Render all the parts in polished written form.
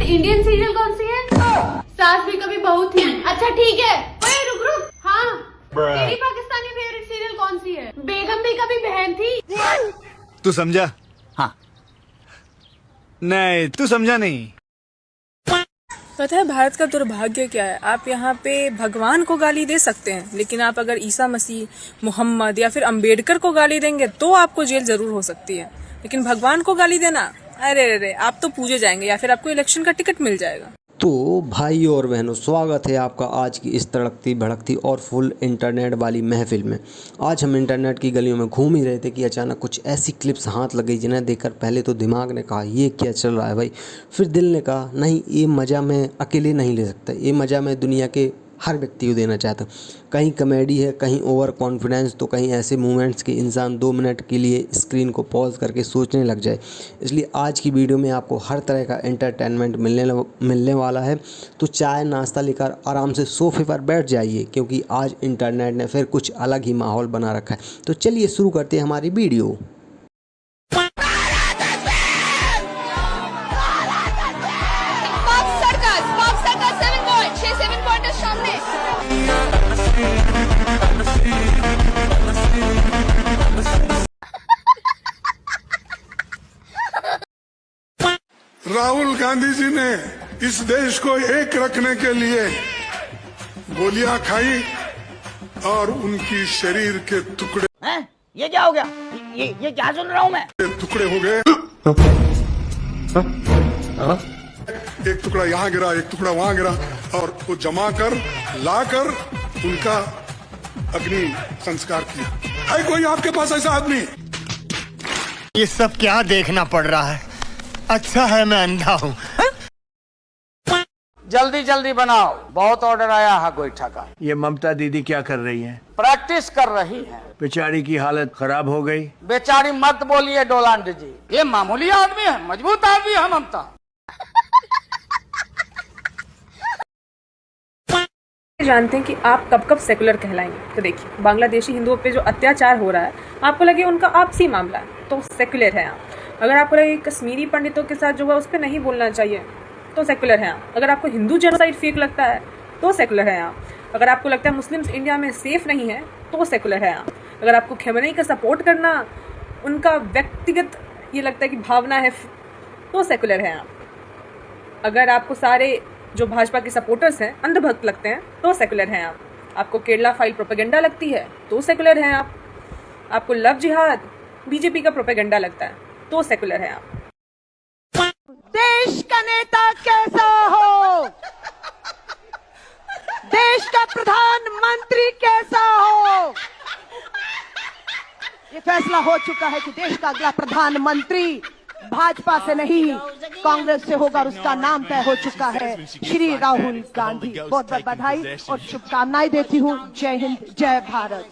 Favourite Indian serial कौन सी है? सास भी कभी बहू थी। अच्छा ठीक है, ओए रुक रुक। हाँ, तेरी पाकिस्तानी फेवरेट सीरियल कौन सी है? बेगम भी कभी बहन थी। तू समझा? हाँ। नहीं, तू समझा नहीं। पता है भारत का दुर्भाग्य क्या है? आप यहाँ पे भगवान को गाली दे सकते हैं, लेकिन आप अगर ईसा मसीह, मोहम्मद या फिर अंबेडकर को गाली देंगे तो आपको जेल जरूर हो सकती है। लेकिन भगवान को गाली देना, अरे अरे आप तो पूजे जाएंगे या फिर आपको इलेक्शन का टिकट मिल जाएगा। तो भाई और बहनों, स्वागत है आपका आज की इस तड़कती भड़कती और फुल इंटरनेट वाली महफिल में। आज हम इंटरनेट की गलियों में घूम ही रहे थे कि अचानक कुछ ऐसी क्लिप्स हाथ लग गई जिन्हें देखकर पहले तो दिमाग ने कहा ये क्या चल रहा है भाई। फिर दिल ने कहा नहीं, ये मज़ा मैं अकेले नहीं ले सकता, ये मज़ा मैं दुनिया के हर व्यक्ति को देना चाहता हूँ। कहीं कॉमेडी है, कहीं ओवर कॉन्फिडेंस, तो कहीं ऐसे मोमेंट्स के इंसान 2 मिनट के लिए स्क्रीन को पॉज करके सोचने लग जाए। इसलिए आज की वीडियो में आपको हर तरह का एंटरटेनमेंट मिलने वाला है। तो चाय नाश्ता लेकर आराम से सोफे पर बैठ जाइए, क्योंकि आज इंटरनेट ने फिर कुछ अलग ही माहौल बना रखा है। तो चलिए शुरू करते हैं हमारी वीडियो। राहुल गांधी जी ने इस देश को एक रखने के लिए गोलियां खाई और उनकी शरीर के टुकड़े हैं? ये क्या हो गया? ये क्या सुन रहा हूँ मैं? टुकड़े हो गए। एक टुकड़ा यहाँ गिरा, एक टुकड़ा वहाँ गिरा, और वो जमा कर लाकर उनका अग्नि संस्कार किया। है कोई आपके पास ऐसा आदमी? ये सब क्या देखना पड़ रहा है? अच्छा है मैं अंधा हूँ। जल्दी जल्दी बनाओ, बहुत ऑर्डर आया है गोईठा का। ये ममता दीदी क्या कर रही हैं? प्रैक्टिस कर रही है। बेचारी की हालत खराब हो गई। बेचारी मत बोलिए डोलांड जी, ये मामूली आदमी है, मजबूत आदमी है ममता। जानते हैं कि आप कब कब सेकुलर कहलाएंगे? तो देखिए, बांग्लादेशी हिंदुओं पे जो अत्याचार हो रहा है, आपको लगे उनका आपसी मामला है तो सेकुलर है आप। अगर आपको लगे कश्मीरी पंडितों के साथ जो हुआ उस पर नहीं बोलना चाहिए तो सेकुलर है आप। अगर आपको हिंदू जेनोसाइड फेक लगता है तो सेकुलर है आप। अगर आपको लगता है मुस्लिम्स इंडिया में सेफ नहीं है तो सेकुलर है आप। अगर आपको खमेनी का सपोर्ट करना उनका व्यक्तिगत ये लगता है कि भावना है तो सेकुलर है आप। अगर आपको सारे जो भाजपा के सपोर्टर्स हैं अंधभक्त लगते हैं तो सेकुलर हैं आप। आपको केरला फाइल प्रोपेगेंडा लगती है तो सेकुलर हैं आप। आपको लव जिहाद बीजेपी का प्रोपेगेंडा लगता है तो सेकुलर हैं आप। देश का नेता कैसा हो, देश का प्रधानमंत्री कैसा हो, ये फैसला हो चुका है कि देश का अगला प्रधानमंत्री भाजपा से नहीं कांग्रेस से होगा और उसका नाम तय हो चुका है, श्री राहुल गांधी। बहुत बहुत बधाई और शुभकामनाएं देती हूँ। जय हिंद, जय भारत।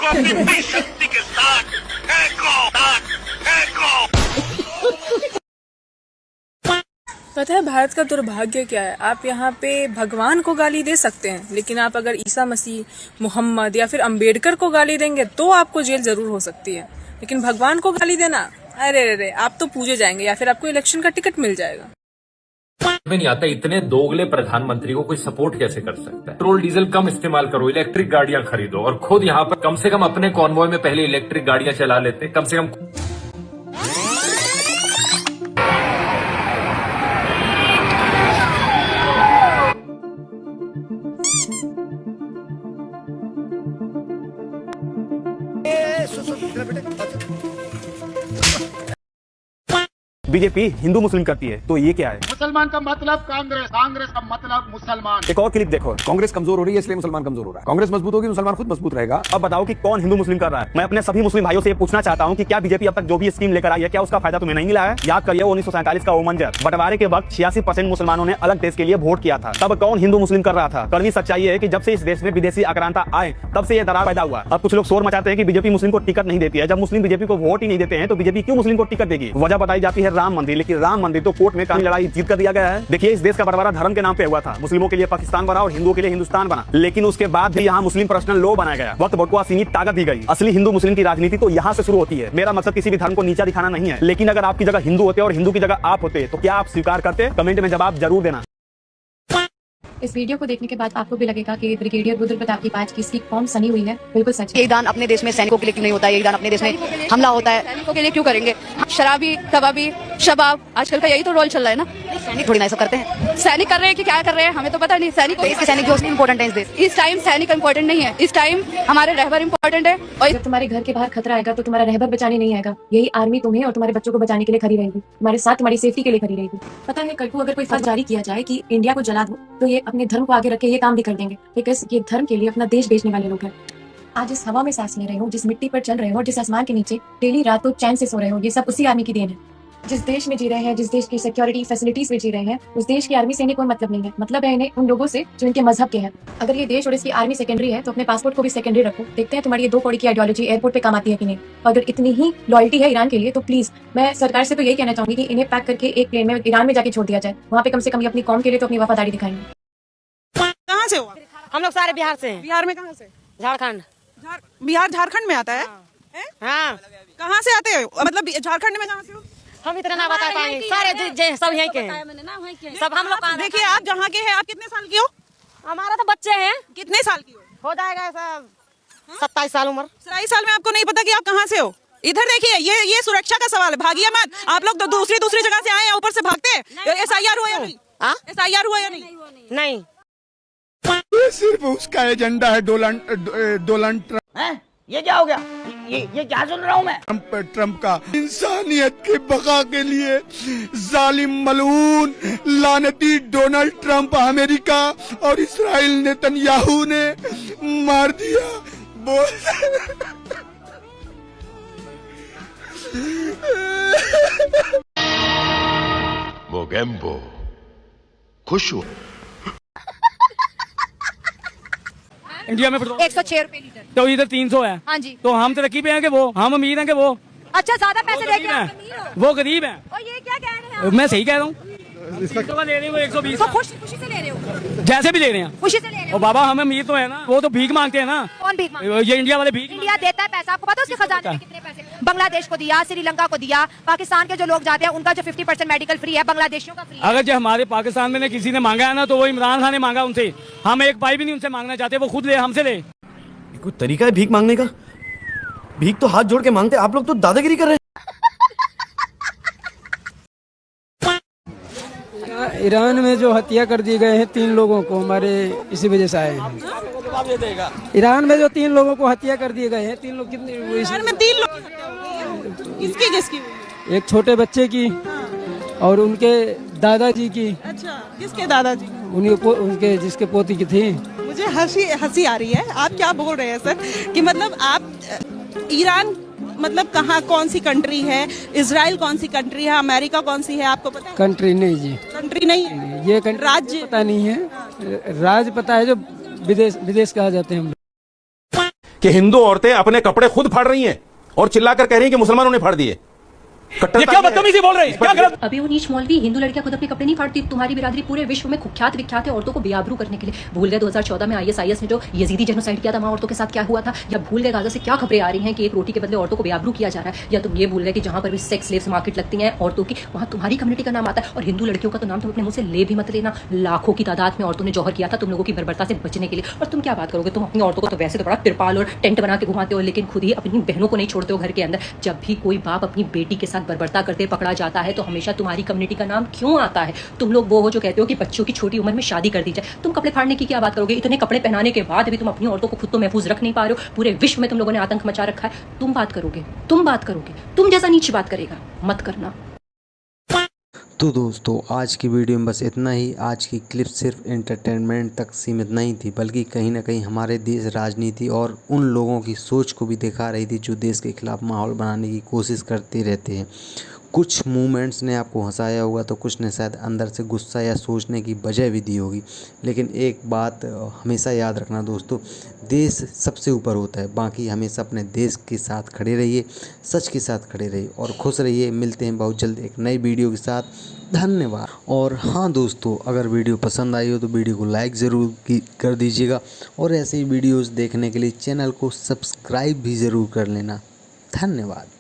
अपनी शक्ति के साथ पता है भारत का दुर्भाग्य क्या है? आप यहाँ पे भगवान को गाली दे सकते हैं, लेकिन आप अगर ईसा मसीह, मोहम्मद या फिर अंबेडकर को गाली देंगे तो आपको जेल जरूर हो सकती है। लेकिन भगवान को गाली देना, अरे अरे आप तो पूजे जाएंगे या फिर आपको इलेक्शन का टिकट मिल जाएगा। में नहीं आता इतने दोगले प्रधानमंत्री को कोई सपोर्ट कैसे कर सकता है। पेट्रोल डीजल कम इस्तेमाल करो, इलेक्ट्रिक गाड़ियां खरीदो, और खुद यहाँ पर कम से कम अपने कॉन्वॉय में पहले इलेक्ट्रिक गाड़ियां चला लेते, कम से कम। बीजेपी हिंदू मुस्लिम करती है तो ये क्या है? मुसलमान का मतलब कांग्रेस, कांग्रेस का मतलब मुसलमान। एक और क्लिप देखो, कांग्रेस कमजोर हो रही है इसलिए मुसलमान कमजोर हो रहा है। कांग्रेस मजबूत होगी मुसलमान खुद मजबूत रहेगा। अब बताओ कि कौन हिंदू मुस्लिम कर रहा है? मैं अपने सभी मुस्लिम भाइयों से ये पूछना चाहता हूं कि क्या बीजेपी अब तक जो भी स्कीम लेकर आई है क्या उसका फायदा तुम्हें नहीं मिला है? याद करिए 1947 का वो मंजर, बंटवारे के वक्त 86% मुसलमानों ने अलग देश के लिए वोट किया था। तब कौन हिंदू मुस्लिम कर रहा था? कड़वी सच्चाई है कि जब से इस देश में विदेशी आक्रांता आए तब से ये दरार पैदा हुआ। अब कुछ लोग शोर मचाते हैं कि बीजेपी मुस्लिम को टिकट नहीं देती है। जब मुस्लिम बीजेपी को वोट ही नहीं देते हैं तो बीजेपी क्यों मुस्लिम को टिकट देगी? वजह बताई जाती है राम मंदिर, लेकिन राम मंदिर तो कोर्ट में कानूनी लड़ाई जीत कर दिया गया है। देखिए, इस देश का बंटवारा धर्म के नाम पे हुआ था। मुस्लिमों के लिए पाकिस्तान बना और हिंदुओं के लिए हिंदुस्तान बना, लेकिन उसके बाद भी यहाँ मुस्लिम पर्सनल लॉ बनाया गया। वक्त बटुआ सीमित ताकत दी गई। असली हिंदू मुस्लिम की राजनीति तो यहाँ से शुरू होती है। मेरा मकसद किसी भी धर्म को नीचा दिखाना नहीं है, लेकिन अगर आपकी जगह हिंदू होते और हिंदू की जगह आप होते तो क्या आप स्वीकार करते? कमेंट में जवाब जरूर देना। इस वीडियो को देखने के बाद आपको भी लगेगा कि ब्रिगेडियर रुद्र प्रताप की बात किसकी कौन सनी हुई है। बिल्कुल सच है। ये दान अपने देश में सैनिकों के लिए क्यों नहीं होता है? ये दान अपने देश में हमला होता है, सैनिकों के लिए क्यों करेंगे? शराबी, कबाबी, शबाब, आजकल का यही तो रोल चल रहा है ना। सैनिक थोड़ी ना ऐसा करते हैं। सैनिक कर रहे हैं कि क्या कर रहे हैं हमें तो पता नहीं। सैनिक सैनिक जो इम्पोर्टेंट है इस टाइम सैनिक इम्पोर्टेंट नहीं है। इस टाइम हमारे रहबर इम्पोर्टेंट है। और जब तुम्हारे घर के बाहर खतरा आएगा तो तुम्हारा रहबर बचाने नहीं आएगा। यही आर्मी तुम्हें और तुम्हारे बच्चों को बचाने के लिए खड़ी रहेगी, तुम्हारे साथ तुम्हारी सेफ्टी के लिए खड़ी रहेगी। पता है, कल को अगर कोई फर्ज जारी किया जाए कि इंडिया को जला दो, तो ये अपने धर्म को आगे रख के ये काम भी कर देंगे, बिकॉज ये धर्म के लिए अपना देश बेचने वाले लोग हैं। आज इस हवा में सांस ले रहे हो, जिस मिट्टी पर चल रहे हो, जिस आसमान के नीचे डेली रात को चैन से सो रहे हो, ये सब उसी आर्मी की देन है। जिस देश में जी रहे हैं, जिस देश की सिक्योरिटी फैसिलिटीज में जी रहे हैं, उस देश की आर्मी से इन्हें कोई मतलब नहीं है। मतलब है इन्हें उन लोगों से जो इनके मजहब के हैं। अगर ये देश और इसकी आर्मी सेकेंडरी है तो अपने पासपोर्ट को भी सेकेंडरी रखो। देखते हैं तुम्हारी ये 2 कौड़ी की आइडियोलॉजी एयरपोर्ट पे काम आती है कि नहीं। अगर इतनी ही लॉयल्टी है ईरान के लिए तो प्लीज मैं सरकार से तो यही कहना चाहूंगी कि इन्हें पैक करके एक प्लेन में ईरान में जाके छोड़ दिया जाए। वहाँ पे कम से कम ये अपनी कौम के लिए तो अपनी वफादारी दिखाएंगे। कहाँ से हो? हम लोग सारे बिहार से हैं। बिहार में कहाँ से? झारखंड। बिहार झारखंड में आता है? हाँ। कहाँ से आते हो? मतलब झारखंड में कहाँ से हो? हम इतना ना बता पाएंगे। सारे सब यहीं के हैं। सब हम लोग। देखिए, आप जहाँ के हैं, आप कितने साल की हो? हमारा तो बच्चे हैं। कितने साल की हो जाएगा सब 27 साल उम्र। 27 साल में आपको नहीं पता कि आप कहाँ से हो? इधर देखिए, ये सुरक्षा का सवाल है। भागिए मत। आप लोग तो दूसरी जगह से आए हैं, ऊपर से भागते हैं। SIR हुआ या नहीं? SIR हुआ या नहीं? नहीं। ये सिर्फ उसका एजेंडा है। डोनाल्ड हैं? ये क्या हो गया? ये क्या सुन रहा हूँ मैं? ट्रम्प का इंसानियत के बका के लिए जालिम मलऊन लानती डोनाल्ड ट्रम्प अमेरिका और इस्राइल नेतन्याहू ने मार दिया। मोगेम्बो खुश हुआ। इंडिया में 106 रुपए लीटर। तो इधर 300 है। हाँ जी। तो हम तरक्की पे हैं कि वो? हम अमीर हैं कि वो? अच्छा, ज्यादा पैसे देके आप अमीर हो। वो गरीब है। और ये क्या कह रहे हैं? मैं सही कह रहा हूँ। ले रहे हो 120। तो खुशी से ले रहे हो? जैसे भी ले रहे हैं, खुशी से ले रहे हो। और बाबा हम अमीर तो है ना, वो तो भीख मांगते हैं ना। कौन भीख मांगते हैं? ये इंडिया वाले भीख। इंडिया देता है पैसा। आपको पता है उसके खजाने में कितने पैसे? बांग्लादेश को दिया, श्रीलंका को दिया, पाकिस्तान के जो लोग जाते हैं उनका जो 50% मेडिकल फ्री है, बांग्लादेशियों का फ्री है। अगर जो हमारे पाकिस्तान में किसी ने मांगा है ना, तो वो इमरान खान ने मांगा उनसे। हम एक पाई भी नहीं उनसे मांगना चाहते, वो खुद ले, हमसे ले। कोई तरीका है भीख मांगने का? भीख तो हाथ जोड़ के मांगते, आप लोग तो दादागिरी कर रहे हैं। ईरान में जो हत्या कर दिए गए हैं 3 लोगों को, हमारे इसी वजह से आए हैं। ईरान में जो 3 लोगों को हत्या कर दिए गए हैं, 3 लोग कितने? ईरान में 3 लोग। किसकी? एक छोटे बच्चे की और उनके दादाजी की। अच्छा, किसके दादाजी? उनके जिसके पोती की थी। मुझे हंसी आ रही है। आप क्या बोल रहे हैं सर कि मतलब आप ईरान मतलब कहाँ, कौन सी कंट्री है? इजराइल कौन सी कंट्री है? अमेरिका कौन सी है? आपको पता है? कंट्री नहीं जी। कंट्री नहीं है, ये राज्य पता नहीं है। राज्य पता है, जो विदेश कहा जाते हैं हम लोग। कि हिंदू औरतें अपने कपड़े खुद फाड़ रही हैं और चिल्लाकर कह रही हैं कि मुसलमानों ने फाड़ दिए। ये क्या बदतमीजी बोल रहे हैं? क्या गलत? अभी वो नीच मौलवी हिंदू लड़कियां खुद अपने कपड़े नहीं फाड़ती। तुम्हारी बिरादरी पूरे विश्व में कुख्यात विख्यात है औरतों को बेआबरू करने के लिए। भूल गए 2014 में ISIS ने जो यजीदी जेनोसाइड किया था, वहां औरतों के साथ क्या हुआ था? या भूल गए गाजा से क्या खबरें आ रही हैं कि एक रोटी के बदले औरतों को बेआबरू किया जा रहा है? या तुम ये भूल गए कि जहां पर भी सेक्स स्लेव्स मार्केट लगती हैं औरतों की, वहां तुम्हारी कम्युनिटी का नाम आता है। और हिंदू लड़कियों का तो नाम तुम अपने मुंह से ले भी मत लेना। लाखों की तादाद में औरतों ने जौहर किया था तुम लोगों की बर्बरता से बचने के लिए। और तुम क्या बात करोगे? तुम अपनी औरतों को तो वैसे तो बड़ा तिरपाल और टेंट बना के घुमाते हो, लेकिन खुद ही अपनी बहनों को नहीं छोड़ते हो घर के अंदर। जब भी कोई बाप अपनी बेटी के साथ बर्बरता करते पकड़ा जाता है तो हमेशा तुम्हारी कम्युनिटी का नाम क्यों आता है? तुम लोग वो हो जो कहते हो कि बच्चों की छोटी उम्र में शादी कर दी जाए। तुम कपड़े फाड़ने की क्या बात करोगे? इतने कपड़े पहनाने के बाद भी तुम अपनी औरतों को खुद तो महफूज रख नहीं पा रहे हो। पूरे विश्व में तुम लोगों ने आतंक मचा रखा है। तुम बात करोगे? तुम जैसा नीच बात करेगा मत करना। तो दोस्तों, आज की वीडियो में बस इतना ही। आज की क्लिप सिर्फ एंटरटेनमेंट तक सीमित नहीं थी, बल्कि कहीं ना कहीं हमारे देश राजनीति और उन लोगों की सोच को भी दिखा रही थी जो देश के खिलाफ माहौल बनाने की कोशिश करते रहते हैं। कुछ मूवमेंट्स ने आपको हंसाया होगा तो कुछ ने शायद अंदर से गुस्सा या सोचने की वजह भी दी होगी। लेकिन एक बात हमेशा याद रखना दोस्तों, देश सबसे ऊपर होता है। बाकी हमेशा अपने देश के साथ खड़े रहिए, सच के साथ खड़े रहिए और खुश रहिए। मिलते हैं बहुत जल्द एक नई वीडियो के साथ। धन्यवाद। और हाँ दोस्तों, अगर वीडियो पसंद आई हो तो वीडियो को लाइक ज़रूर कर दीजिएगा और ऐसे ही वीडियोज़ देखने के लिए चैनल को सब्सक्राइब भी ज़रूर कर लेना। धन्यवाद।